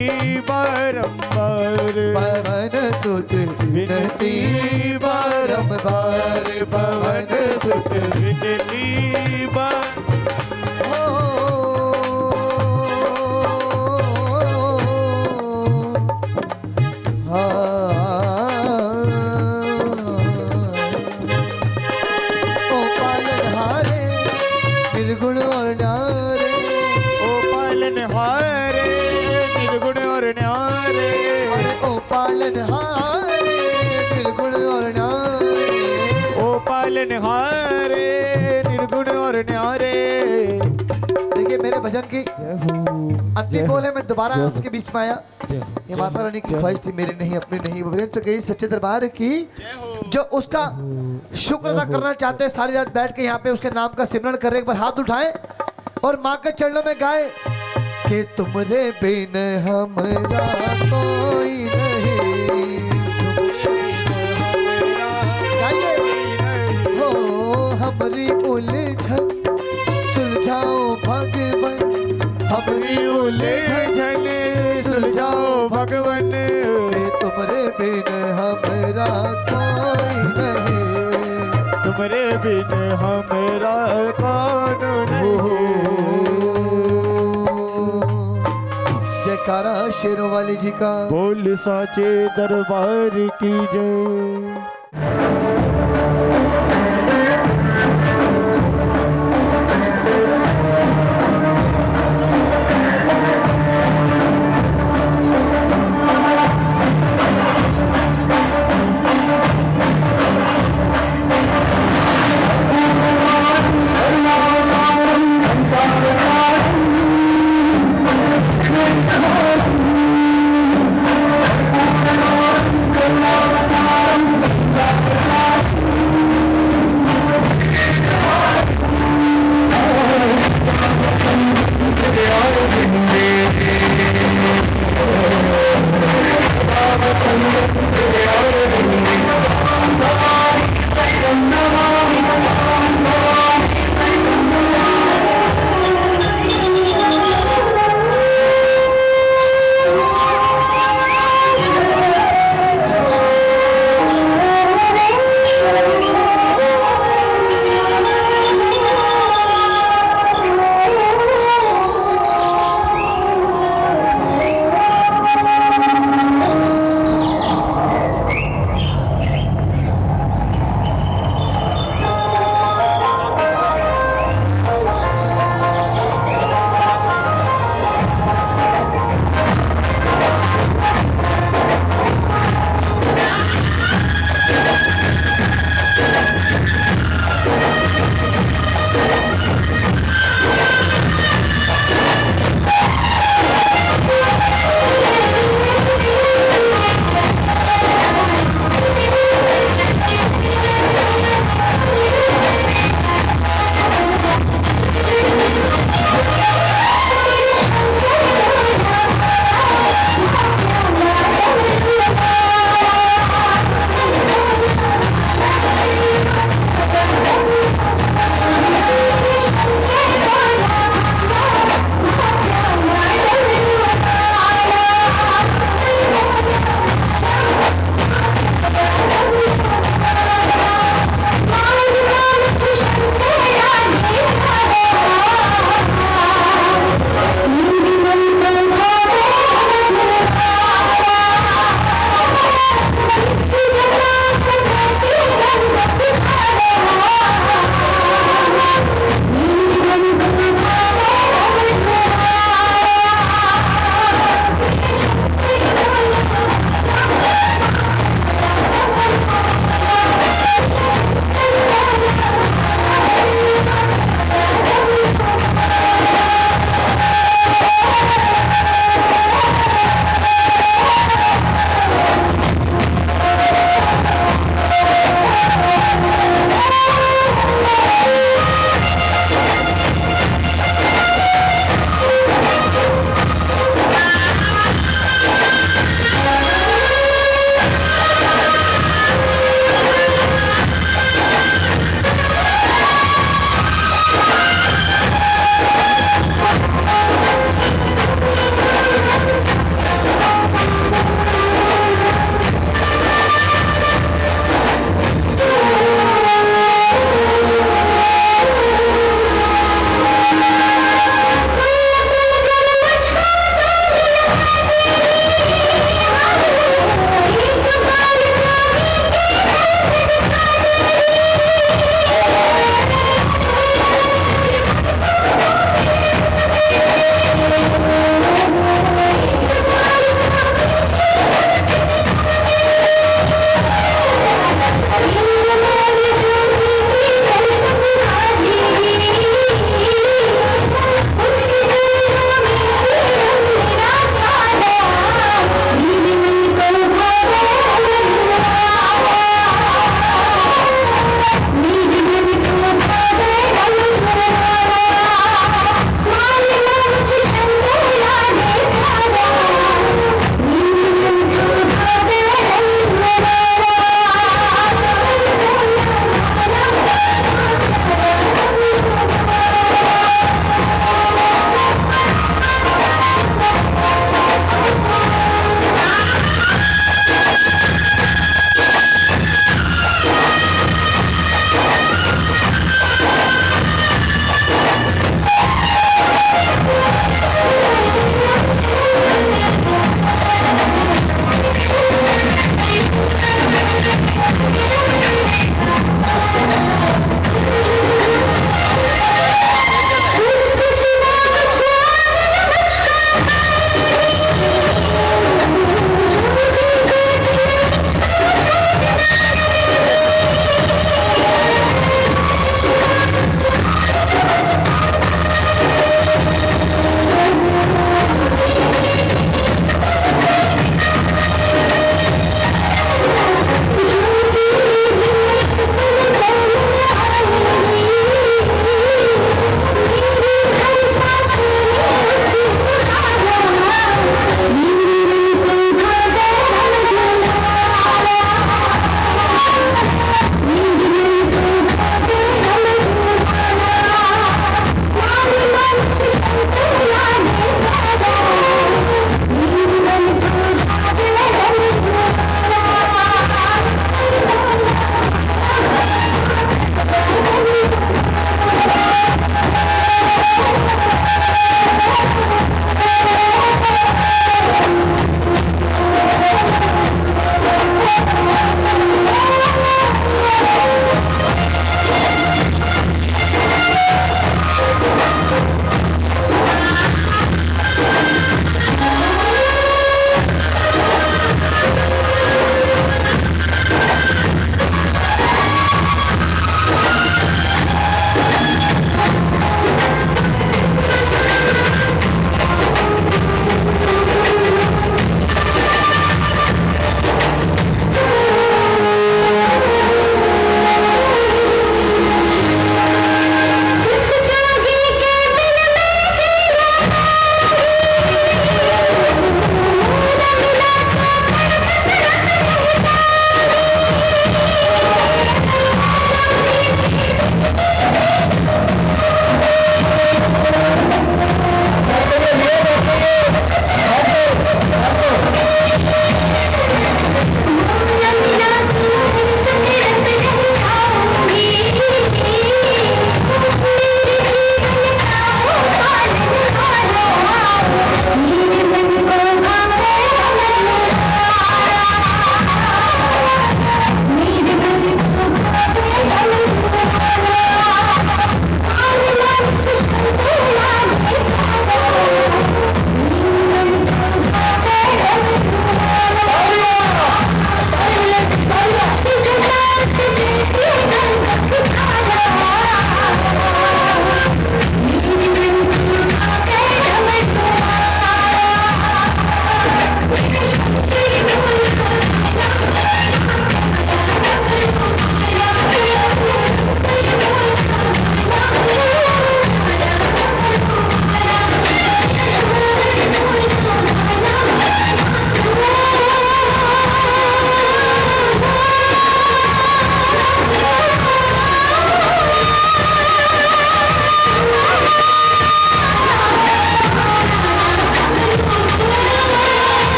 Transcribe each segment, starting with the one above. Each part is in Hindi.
बारंबार पवन सुत विनती बारंबार पवन सुत विनती बार निर्गुण और न्यारे ओ पालनहारे निर्गुण और न्यारे ओ पालनहारे निर्गुण और न्यारे ओ पालनहारे निर्गुण और न्यारे। देखिए मेरे भजन की अंतिम बोल है, मैं दोबारा आपके बीच में आया। ये माता रानी की ख्वाहिश थी, मेरी नहीं अपनी नहीं। वो तो गई सच्चे दरबार की जो उसका शुक्र अदा करना चाहते हैं, सारी रात बैठ के यहाँ पे उसके नाम का सिमरन करें। एक बार हाथ उठाएं और माँ के चरणों में गाएं कि तुमरे बिन हमरा कोई नहीं। हो हमारी उलझन सुलझाओ भगवन, हमारी उलझन सुलझाओ भगवन। तुमरे बिन हमरा कोई नहीं, तुमरे बिन हमरा कौन नहीं। जयकारा शेरों वाली जी का। बोल साचे दरबार की जय।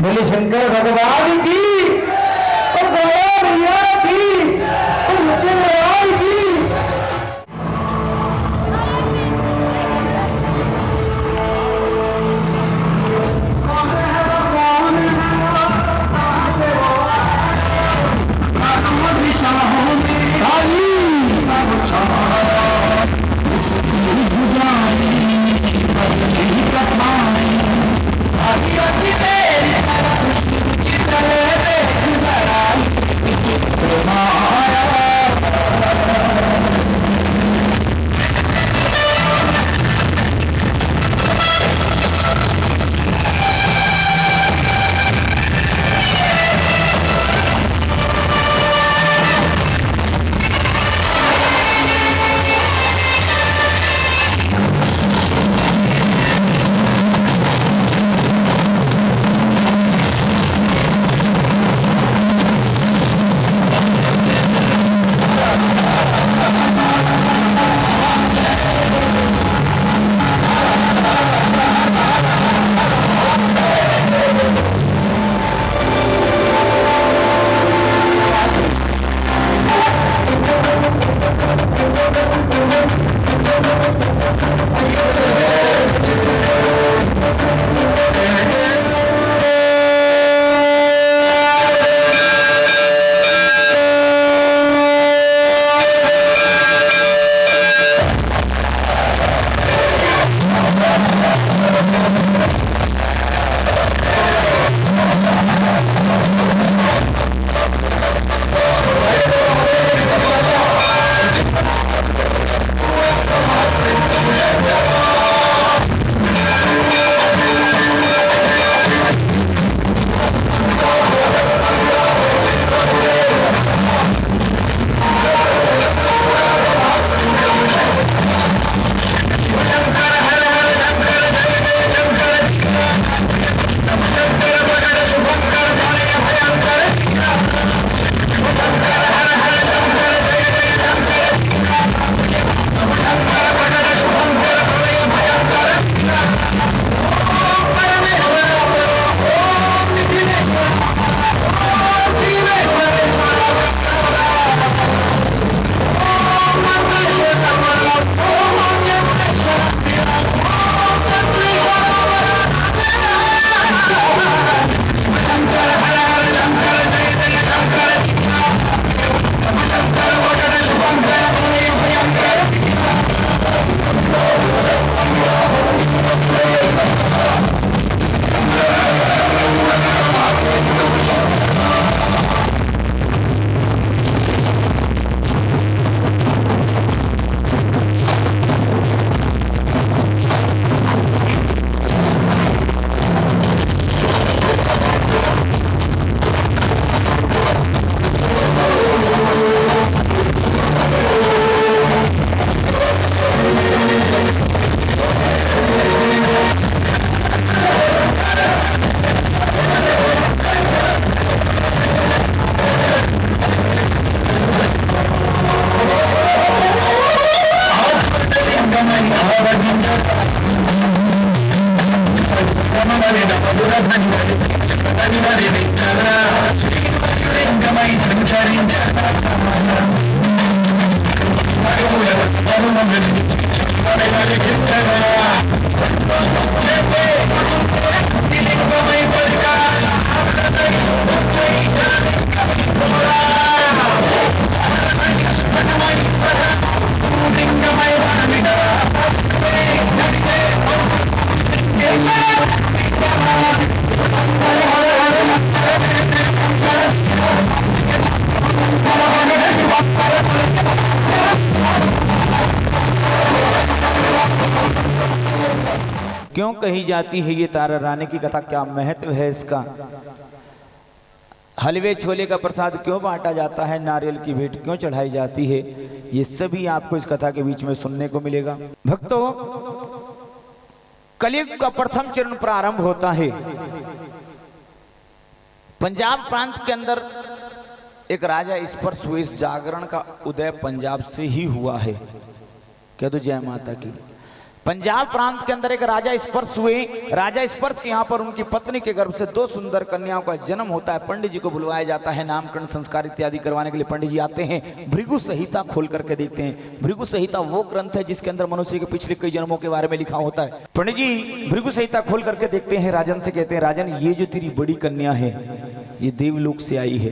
बोले शंकर भगवान की और गौरा मैया की और मुझे भगवान की। क्यों कही जाती है ये तारा रानी की कथा, क्या महत्व है इसका? हलवे छोले का प्रसाद क्यों बांटा जाता है, नारियल की भेंट क्यों चढ़ाई जाती है, ये सभी आपको इस कथा के बीच में सुनने को मिलेगा। भक्तों, कलयुग का प्रथम चरण प्रारंभ होता है। पंजाब प्रांत के अंदर एक राजा इस पर हुए, इस जागरण का उदय पंजाब से ही हुआ है। कह दो जय माता की। पंजाब प्रांत के अंदर एक राजा स्पर्श हुए। राजा स्पर्श के यहाँ पर उनकी पत्नी के गर्भ से 2 सुंदर कन्याओं का जन्म होता है। पंडित जी को बुलवाया जाता है, नामकरण संस्कार इत्यादि करवाने के लिए पंडित जी आते हैं। भृगु संहिता खोल करके देखते हैं। भृगु संहिता वो ग्रंथ है जिसके अंदर मनुष्य के पिछले कई जन्मों के बारे में लिखा होता है। पंडित जी भृगु संहिता खोल करके देखते हैं, राजन से कहते हैं, राजन ये जो तेरी बड़ी कन्या है ये देवलोक से आई है,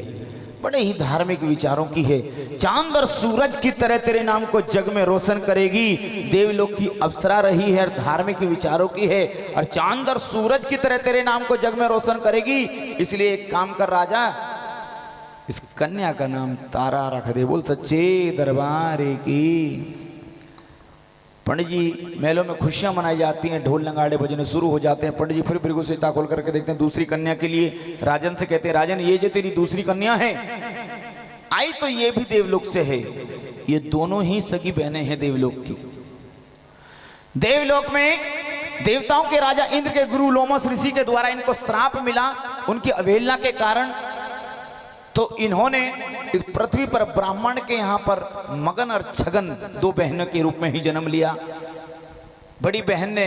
बड़े ही धार्मिक विचारों की है, चांद और सूरज की तरह तेरे नाम को जग में रोशन करेगी। देवलोक की अप्सरा रही है और धार्मिक विचारों की है, और चांद और सूरज की तरह तेरे नाम को जग में रोशन करेगी। इसलिए एक काम कर राजा, इस कन्या का नाम तारा रख दे। बोल सच्चे दरबार की। पंडित जी मेलों में खुशियां मनाई जाती हैं, ढोल नगाड़े बजने शुरू हो जाते हैं। पंडित जी फिर भृगु संहिता खोल करके देखते हैं दूसरी कन्या के लिए। राजन से कहते हैं, राजन ये जो तेरी दूसरी कन्या है आई तो ये भी देवलोक से है, ये दोनों ही सगी बहनें हैं देवलोक की। देवलोक में देवताओं के राजा इंद्र के गुरु लोमस ऋषि के द्वारा इनको श्राप मिला उनकी अवहेलना के कारण। तो इन्होंने इस पृथ्वी पर ब्राह्मण के यहाँ पर मगन और छगन 2 बहनों के रूप में ही जन्म लिया। बड़ी बहन ने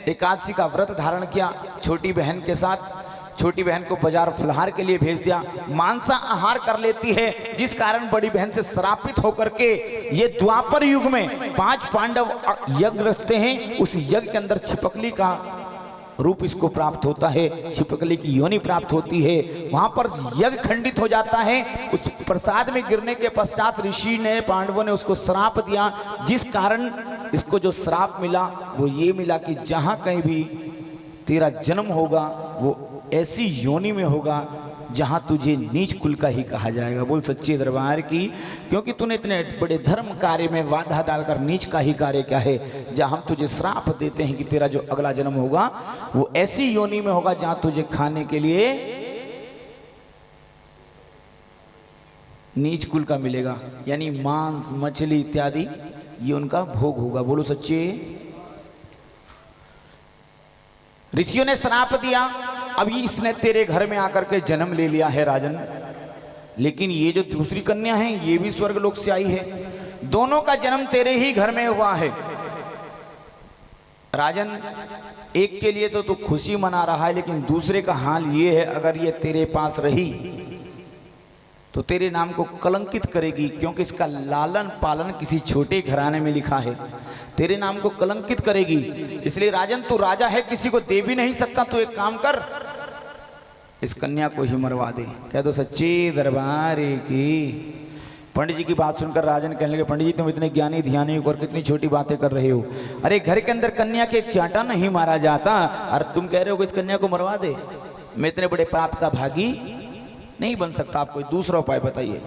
एकादशी का व्रत धारण किया छोटी बहन के साथ। छोटी बहन को बाजार फलहार के लिए भेज दिया, मांसा आहार कर लेती है, जिस कारण बड़ी बहन से श्रापित होकर के ये द्वापर युग में 5 पांडव यज्ञ रचते हैं। उस यज्ञ के अंदर छिपकली का रूप इसको प्राप्त होता है, छिपकली की योनि प्राप्त होती है। वहां पर यज्ञ खंडित हो जाता है। उस प्रसाद में गिरने के पश्चात ऋषि ने पांडवों ने उसको श्राप दिया, जिस कारण इसको जो श्राप मिला वो ये मिला कि जहां कहीं भी तेरा जन्म होगा वो ऐसी योनि में होगा जहां तुझे नीच कुल का ही कहा जाएगा। बोल सच्चे दरबार की। क्योंकि तूने इतने बड़े धर्म कार्य में बाधा डालकर नीच का ही कार्य क्या है, जहां हम तुझे श्राप देते हैं कि तेरा जो अगला जन्म होगा वो ऐसी योनि में होगा जहां तुझे खाने के लिए नीच कुल का मिलेगा, यानी मांस मछली इत्यादि ये उनका भोग होगा। बोलो सच्चे। ऋषियों ने श्राप दिया, अभी इसने तेरे घर में आकर के जन्म ले लिया है राजन, लेकिन ये जो दूसरी कन्या है ये भी स्वर्गलोक से आई है, दोनों का जन्म तेरे ही घर में हुआ है। राजन एक के लिए तो तू खुशी मना रहा है, लेकिन दूसरे का हाल ये है, अगर ये तेरे पास रही तो तेरे नाम को कलंकित करेगी, क्योंकि इसका लालन पालन किसी छोटे घराने में लिखा है, तेरे नाम को कलंकित करेगी। इसलिए राजन तू राजा है, किसी को दे भी नहीं सकता, तू एक काम कर इस कन्या को ही मरवा दे। कह दो सच्ची दरबार की। पंडित जी की बात सुनकर राजन कहने लगे, पंडित जी तुम इतने ज्ञानी ध्यानी और कितनी छोटी बातें कर रहे हो। अरे घर के अंदर कन्या के एक चांटा नहीं मारा जाता और तुम कह रहे हो कि इस कन्या को मरवा दे। मैं इतने बड़े पाप का भागी नहीं बन सकता, आप कोई दूसरा उपाय बताइए।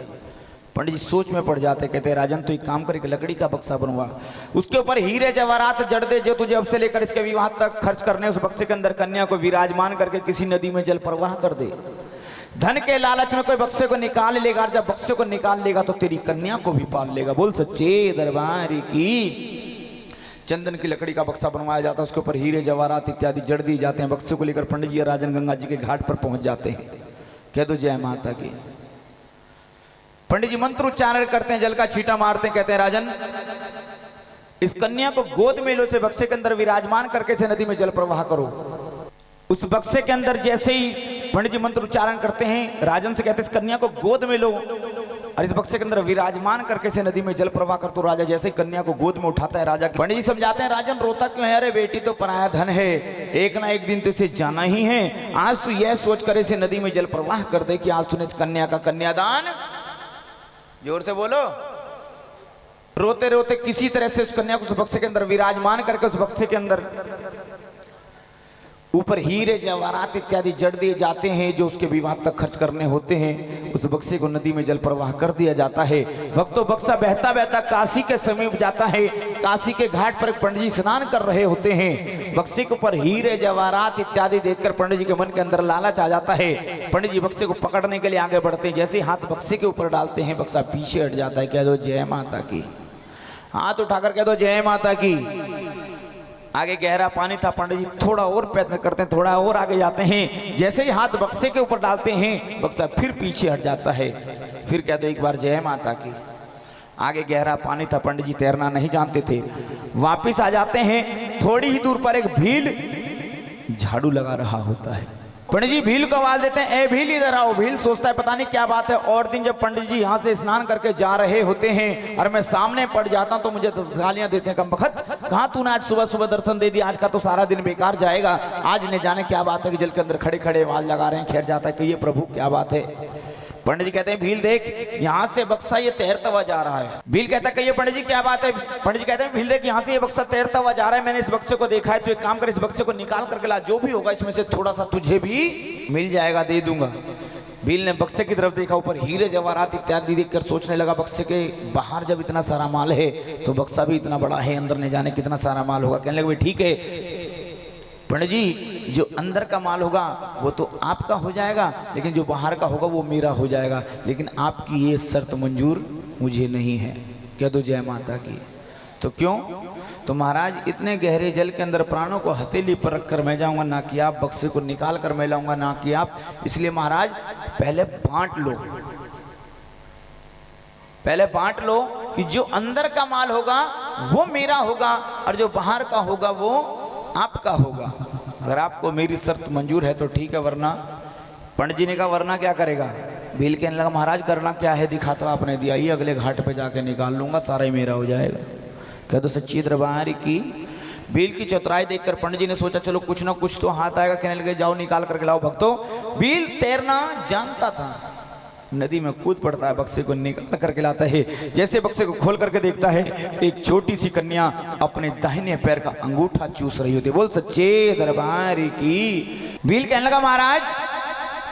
पंडित जी सोच में पड़ जाते, कहते राजन तो एक काम कर, लकड़ी का बक्सा बनवा, उसके ऊपर हीरे जवाहरात जड़ दे, जो तुझे अब से लेकर इसके विवाह तक खर्च करने, उस बक्से के अंदर कन्या को विराजमान करके किसी नदी में जल प्रवाह कर दे। धन के लालच में कोई बक्से को निकाल लेगा, और जब बक्से को निकाल लेगा तो तेरी कन्या को भी पाल लेगा। बोल सच्चे दरबार की। चंदन की लकड़ी का बक्सा बनवाया जाता है, उसके ऊपर हीरे जवाहरात इत्यादि जड़ दिए जाते हैं। बक्से को लेकर पंडित जी राजन गंगा जी के घाट पर पहुंच जाते हैं। कह दो जय माता की। पंडित जी मंत्र उच्चारण करते हैं, जल का छींटा मारते हैं, कहते हैं राजन इस कन्या को गोद में लो, से बक्से के अंदर विराजमान करके से नदी में जल प्रवाह करो। उस बक्से के अंदर जैसे ही पंडित जी मंत्र उच्चारण करते हैं, राजन से कहते हैं इस कन्या को गोद में लो और इस बक्से के अंदर विराजमान करके से नदी में जल प्रवाह कर। तो राजा जैसे ही कन्या को गोद में उठाता है, राजा पंडित जी समझाते हैं राजन रोता क्यों है, अरे बेटी तो पराया धन है, एक ना एक दिन तो इसे जाना ही है। आज तू यह सोच कर इसे नदी में जल प्रवाह कर दे कि आज तूने इस कन्या का कन्यादान, जोर से बोलो, रोते रोते किसी तरह से उस कन्या को उस बक्से के अंदर विराजमान करके उस बक्से के अंदर ऊपर हीरे जवाहरात इत्यादि जड़ दिए जाते हैं, जो उसके विवाह तक खर्च करने होते हैं। उस बक्से को नदी में जल प्रवाह कर दिया जाता है। भक्तों बक्सा बहता बहता काशी के समीप जाता है। काशी के घाट पर पंडित जी स्नान कर रहे होते हैं। बक्से के ऊपर हीरे जवाहरात इत्यादि देखकर पंडित जी के मन के अंदर लालच आ जाता है। पंडित जी बक्से को पकड़ने के लिए आगे बढ़ते हैं, जैसे हाथ बक्से के ऊपर डालते हैं बक्सा पीछे हट जाता है। कह दो जय माता की। हाथ उठाकर कह दो जय माता की। आगे गहरा पानी था, पंडित जी थोड़ा और प्रयत्न करते हैं, थोड़ा और आगे जाते हैं। जैसे ही हाथ बक्से के ऊपर डालते हैं बक्सा फिर पीछे हट जाता है। फिर कह दो एक बार जय माता की। आगे गहरा पानी था, पंडित जी तैरना नहीं जानते थे, वापिस आ जाते हैं। थोड़ी ही दूर पर एक भील झाड़ू लगा रहा होता है। पंडित जी भील को आवाज देते हैं, ए भील इधर आओ। भील सोचता है पता नहीं क्या बात है। और दिन जब पंडित जी यहाँ से स्नान करके जा रहे होते हैं और मैं सामने पड़ जाता हूँ तो मुझे 10 गालियां देते हैं, कम बखत कहाँ तूने आज सुबह सुबह दर्शन दे दिया, आज का तो सारा दिन बेकार जाएगा। आज ने जाने क्या बात है कि जल के अंदर खड़े खड़े आवाज लगा रहे हैं। खैर जाता है कि ये प्रभु क्या बात है। पंडित जी कहते हैं भील देख यहाँ से बक्सा ये तैरता हुआ जा रहा है। भील कहता है कि ये पंडित जी क्या बात है। पंडित जी कहते हैं भील देख यहाँ से ये बक्सा तैरता हुआ जा रहा है, मैंने इस बक्से को देखा है, तो एक काम कर इस बक्से को निकाल करके ला, जो भी होगा इसमें से थोड़ा सा तुझे भी मिल जाएगा, दे दूंगा। भील ने बक्से की तरफ देखा, ऊपर हीरे जवाहरात इत्यादि देखकर सोचने लगा बक्से के बाहर जब इतना सारा माल है तो बक्सा भी इतना बड़ा है, अंदर ने जाने कितना सारा माल होगा। कहने लगे ठीक है पंडित जी, जो अंदर का माल होगा वो तो आपका हो जाएगा, लेकिन जो बाहर का होगा वो मेरा हो जाएगा, लेकिन आपकी ये शर्त मंजूर मुझे नहीं है। कह दो जय माता की। तो क्यों? तो महाराज इतने गहरे जल के अंदर प्राणों को हथेली पर रखकर मैं जाऊंगा, ना कि आप बक्से को निकाल कर मैं लाऊंगा, ना कि आप। इसलिए महाराज पहले बांट लो, पहले बांट लो कि जो अंदर का माल होगा वो मेरा होगा और जो बाहर का होगा वो आपका होगा। अगर आपको मेरी शर्त मंजूर है तो ठीक है, वरना। पंडित जी ने कहा वरना क्या करेगा? भील कहने लगा महाराज करना क्या है, दिखा तो आपने दिया, ये अगले घाट पे जाके निकाल लूंगा, सारा ही मेरा हो जाएगा। कह दो सच्ची दरबार की। भील की चतुराई देखकर पंडित जी ने सोचा चलो कुछ ना कुछ तो हाथ आएगा। कहने लगे जाओ निकाल करके लाओ। भक्तों भील तैरना जानता था, नदी में कूद पड़ता है, बक्से को निकाल करके लाता है। जैसे बक्से को खोल करके देखता है एक छोटी सी कन्या अपने दाहिने पैर का अंगूठा चूस रही होती है। बोल सच्चे दरबार की। भील कहने लगा महाराज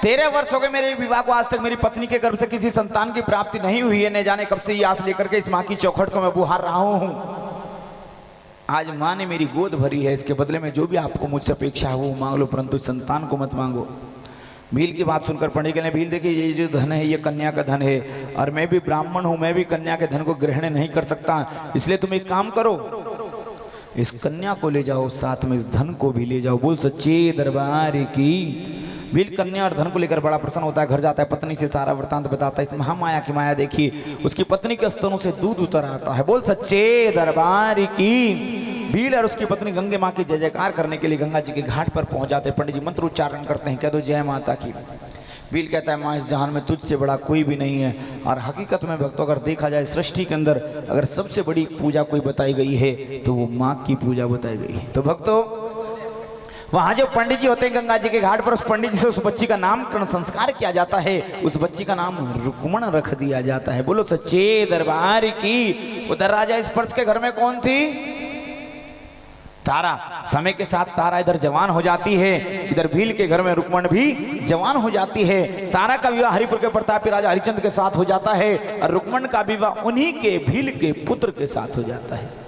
13 वर्ष हो गए मेरे विवाह को, आज तक मेरी पत्नी के गर्भ से किसी संतान की प्राप्ति नहीं हुई है। न जाने कब से ये आस लेकर के इस माँ की चौखट को मैं बुहार रहा हूँ। आज माँ ने मेरी गोद भरी है, इसके बदले में जो भी आपको मुझसे अपेक्षा है वो मांग लो, परंतु संतान को मत मांगो। भील की बात सुनकर पंडित ने भील देखिए ये जो धन है ये कन्या का धन है और मैं भी ब्राह्मण हूं, मैं भी कन्या के धन को ग्रहण नहीं कर सकता, इसलिए तुम एक काम करो इस कन्या को ले जाओ, साथ में इस धन को भी ले जाओ। बोल सच्चे दरबार की। भील कन्या और धन को लेकर बड़ा प्रसन्न होता है, घर जाता है, पत्नी से सारा वृतांत बताता है। इस महामाया की माया देखिए, उसकी पत्नी के स्तनों से दूध उतर आता है। बोल सच्चे दरबार की। भील और उसकी पत्नी गंगे माँ की जय जयकार करने के लिए गंगा जी के घाट पर पहुंच जाते हैं। पंडित जी मंत्र उच्चारण करते हैं, कह दो जय माता की। भील कहता है माँ इस जहान में तुझसे बड़ा कोई भी नहीं है। और हकीकत में भक्तों अगर देखा जाए सृष्टि के अंदर अगर सबसे बड़ी पूजा कोई बताई गई है तो वो माँ की पूजा बताई गई है। तो भक्तों वहां जो पंडित जी होते हैं गंगा जी के घाट पर, उस पंडित जी से उस बच्ची का नामकरण संस्कार किया जाता है। उस बच्ची का नाम रुक्मण रख दिया जाता है। बोलो सच्चे दरबार की। उधर राजा स्पर्श के घर में कौन थी? तारा। समय के साथ तारा इधर जवान हो जाती है, इधर भील के घर में रुक्मण भी जवान हो जाती है। तारा का विवाह हरिपुर के प्रतापी राजा हरिचंद्र के साथ हो जाता है और रुक्मण का विवाह उन्हीं के भील के पुत्र के साथ हो जाता है।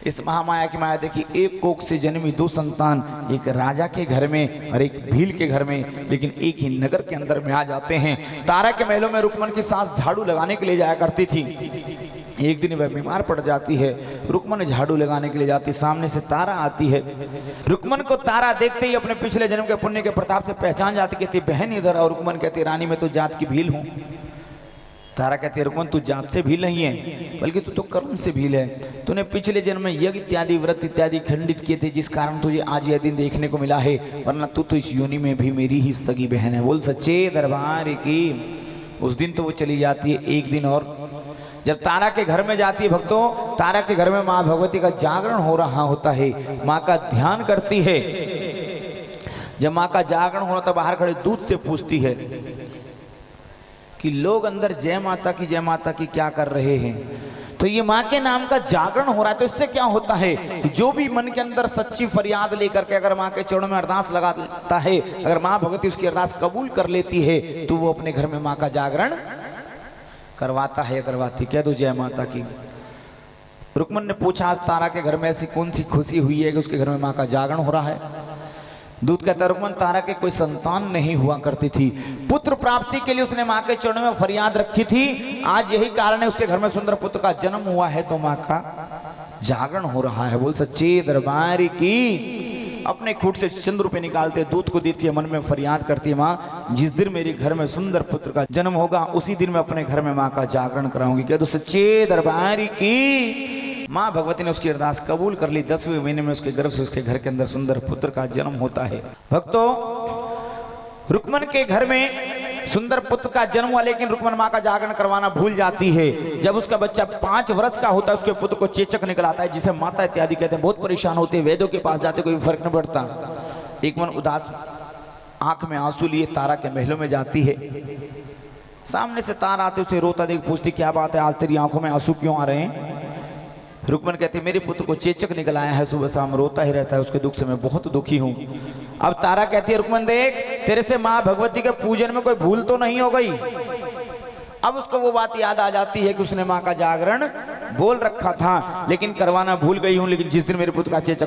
इस महामाया की माया देखिए, एक कोख से जन्मी 2 संतान, एक राजा के घर में और एक भील के घर में, लेकिन एक ही नगर के अंदर में आ जाते हैं। तारा के महलों में रुक्मण की सास झाड़ू लगाने के लिए जाया करती थी। एक दिन वह बीमार पड़ जाती है, रुक्मण झाड़ू लगाने के लिए जाती, सामने से तारा आती है। रुक्मण को तारा देखते ही अपने पिछले जन्म के पुण्य के प्रताप से पहचान जाती, कहती बहन इधर। और रुक्मण कहती रानी मैं तो जात की भील हूँ। तारा कहती है रुक्मण तू जात से भील नहीं है, बल्कि तू तो कर्म से भील है। तूने पिछले जन्म में यज्ञ इत्यादि व्रत इत्यादि खंडित किए थे, जिस कारण तुझे आज यह दिन देखने को मिला है, वरना तू तो इस योनि में भी मेरी ही सगी बहन है। बोल सच्चे दरबार की। उस दिन तो वो चली जाती है। एक दिन और जब तारा के घर में जाती है भक्तों, तारा के घर में माँ भगवती का जागरण हो रहा होता है, माँ का ध्यान करती है। जब माँ का जागरण हो रहा तो बाहर खड़े दूध से पूछती है कि लोग अंदर जय माता की क्या कर रहे हैं। तो ये माँ के नाम का जागरण हो रहा है। तो इससे क्या होता है कि जो भी मन के अंदर सच्ची फरियाद लेकर के अगर माँ के चरणों में अरदास लगाता है, अगर माँ भगवती उसकी अरदास कबूल कर लेती है तो वो अपने घर में माँ का जागरण करवाता है, करवाती। कह दो जय माता की। रुक्मण ने पूछा आज तारा के घर में ऐसी कौन सी खुशी हुई है कि उसके घर में माँ का जागरण हो रहा है। दूत कहता रुक्मण तारा के कोई संतान नहीं हुआ करती थी, पुत्र प्राप्ति के लिए उसने माँ के चरणों में फरियाद रखी थी। आज यही कारण है उसके घर में सुंदर पुत्र का जन्म हुआ है, तो माँ का जागरण हो रहा है। बोल सच्चे दरबार की। अपने खूट से सिंदूर पे निकालते दूध को देती है, मन में फरियाद करती है माँ जिस दिन मेरे घर में सुंदर पुत्र का जन्म होगा उसी दिन मैं अपने घर में माँ का जागरण कराऊंगी। कह दो सच्चे दरबार की। माँ भगवती ने उसकी अरदास कबूल कर ली। 10वें महीने में उसके गर्भ से उसके घर के अंदर सुंदर पुत्र का जन्म होता है। भक्तों, रुक्मन के घर में सुंदर पुत्र का जन्म हुआ, लेकिन रुक्मन माँ का जागरण करवाना भूल जाती है। जब उसका बच्चा 5 वर्ष का होता है, उसके पुत्र को चेचक निकल आता है, जिसे माता इत्यादि कहते हैं। बहुत परेशान होते हैं, वेदों के पास जाते, कोई फर्क नहीं पड़ता। एक मन उदास आंख में आंसू लिए तारा के महलों में जाती है। सामने से तारा आते उसे रोता देख पूछती, क्या बात है, आज तेरी आंखों में आंसू क्यों आ रहे हैं? रुक्मन कहते, मेरे पुत्र को चेचक निकल आया है, सुबह शाम रोता ही रहता है, उसके दुख से मैं बहुत दुखी हूँ। अब तारा कहती है, रुक्मन देख, तेरे से माँ भगवती के पूजन में कोई भूल तो नहीं हो गई? अब उसको वो बात याद आ जाती है कि उसने माँ का जागरण बोल रखा था, लेकिन करवाना भूल गई हूँ। लेकिन जिस दिन मेरे पुत्र का चेचक